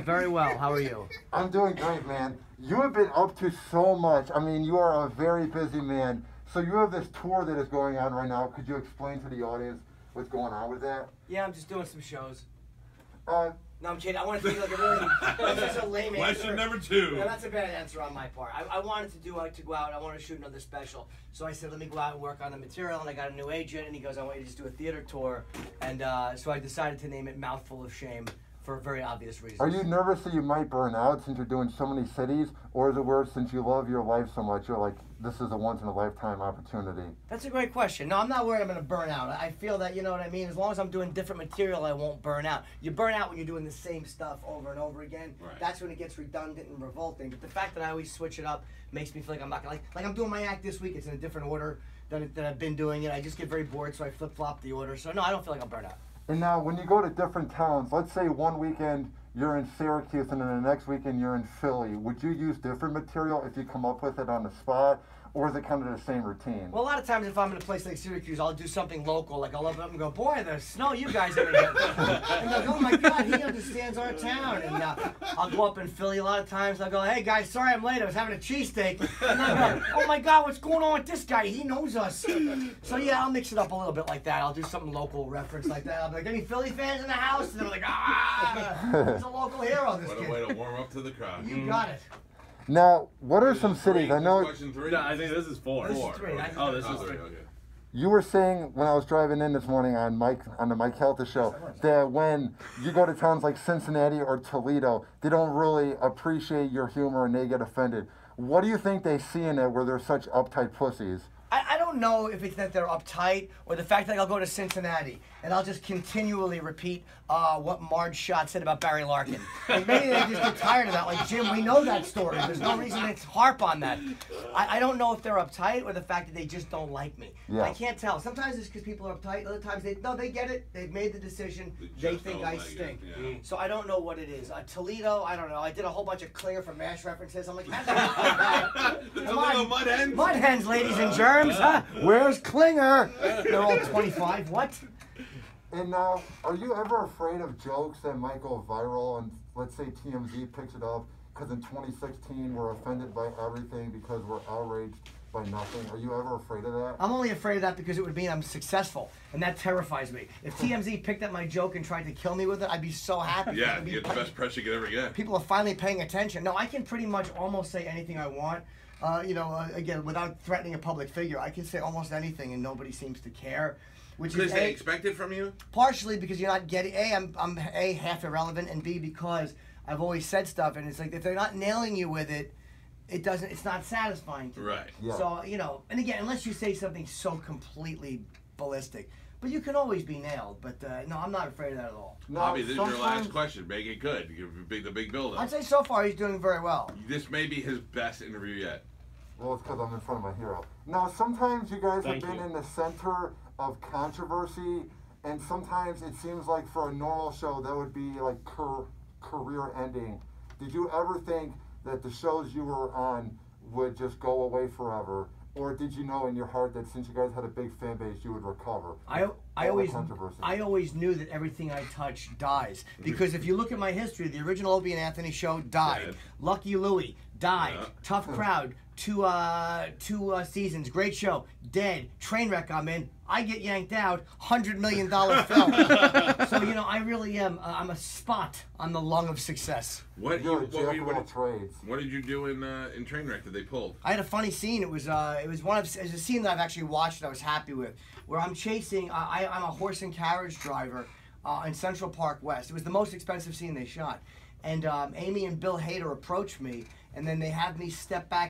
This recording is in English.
very well. How are you? I'm doing great, man. You have been up to so much. I mean, you are a very busy man. So you have this tour that is going on right now. Could you explain to the audience what's going on with that? Yeah, I'm just doing some shows. No, I'm kidding. I want to think like a really. That's just a lame answer. Question number 2. No, that's a bad answer on my part. I wanted to go out. I wanted to shoot another special. So I said, let me go out and work on the material. And I got a new agent, and he goes, I want you to just do a theater tour. And so I decided to name it Mouthful of Shame for very obvious reasons. Are you nervous that you might burn out since you're doing so many cities? Or is it worse since you love your life so much, you're like, this is a once-in-a-lifetime opportunity? That's a great question. No, I'm not worried I'm going to burn out. I feel that, you know what I mean, as long as I'm doing different material, I won't burn out. You burn out when you're doing the same stuff over and over again. Right. That's when it gets redundant and revolting. But the fact that I always switch it up makes me feel like I'm not going to, like I'm doing my act this week, it's in a different order than I've been doing it. I just get very bored, so I flip-flop the order. So no, I don't feel like I'll burn out. And now, when you go to different towns, let's say one weekend you're in Syracuse and then the next weekend you're in Philly, would you use different material if you come up with it on the spot? Or is it kind of the same routine? Well, a lot of times if I'm in a place like Syracuse, I'll do something local. Like I'll open up and go, boy, the snow you guys are in. And they'll go, oh my God, he understands our town. And I'll go up in Philly a lot of times. I'll go, hey guys, sorry I'm late. I was having a cheesesteak. And they'll go, oh my God, what's going on with this guy? He knows us. So yeah, I'll mix it up a little bit like that. I'll do something local reference like that. I'll be like, any Philly fans in the house? And they're like, he's a local hero, this What kid. a way to warm up to the crowd. You got it. Now, what are some cities? I know Question 3? No, I think this is 4. This is 3. Okay. Oh, this is 3. 3. Okay. you were saying when I was driving in this morning on the Mike Calta Show that when you go to towns like Cincinnati or Toledo, they don't really appreciate your humor and they get offended. What do you think they see in it where they're such uptight pussies? I don't know if it's that they're uptight or the fact that I'll go to Cincinnati and I'll just continually repeat what Marge Schott said about Barry Larkin. And maybe they just get tired of that. Like, Jim, we know that story. There's no reason to harp on that. I don't know if they're uptight or the fact that they just don't like me. Yeah. I can't tell. Sometimes it's because people are uptight. Other times, they get it. They've made the decision. They think I stink. Yeah. So I don't know what it is. Toledo, I don't know. I did a whole bunch of Clear from MASH references. I'm like, come on. Mud hens? Mud hens, ladies and germs, huh? Where's Klinger? They're all 25. What? And now, are you ever afraid of jokes that might go viral and let's say TMZ picks it up because in 2016 we're offended by everything because we're outraged by nothing? Are you ever afraid of that? I'm only afraid of that because it would mean I'm successful, and that terrifies me. If TMZ picked up my joke and tried to kill me with it, I'd be so happy. Yeah, you get the best press you could ever get. People are finally paying attention. No, I can pretty much almost say anything I want. Again, without threatening a public figure, I can say almost anything and nobody seems to care. Which Because is they expect it from you? partially because you're not getting, I'm A, half irrelevant, and B, because I've always said stuff, and it's like, if they're not nailing you with it, it's not satisfying to me. Right. Yeah. So, and again, unless you say something so completely ballistic, but you can always be nailed, but no, I'm not afraid of that at all. No, Bobby, this is your sometimes- last question. Make it good. Give the big build-up. I'd say so far he's doing very well. This may be his best interview yet. Well, it's because I'm in front of my hero. Now, sometimes you guys Thank have been you. in the center of controversy, and sometimes it seems like for a normal show that would be like career ending. Did you ever think that the shows you were on would just go away forever? Or did you know in your heart that since you guys had a big fan base, you would recover? I All the always controversy. knew that everything I touch dies, because if you look at my history, the original Opie and Anthony show died. Dead. Lucky Louie died. Yeah. Tough Crowd, two seasons, great show. Dead. Trainwreck, I'm in. I get yanked out. $100 million film. So I really am. I'm a spot on the lung of success. You're a jack of all trades. What did you do in Trainwreck that they pulled? I had a funny scene. It was a scene that I've actually watched and I was happy with, where I'm chasing. I'm a horse and carriage driver in Central Park West. It was the most expensive scene they shot, and Amy and Bill Hader approached me, and then they have me step back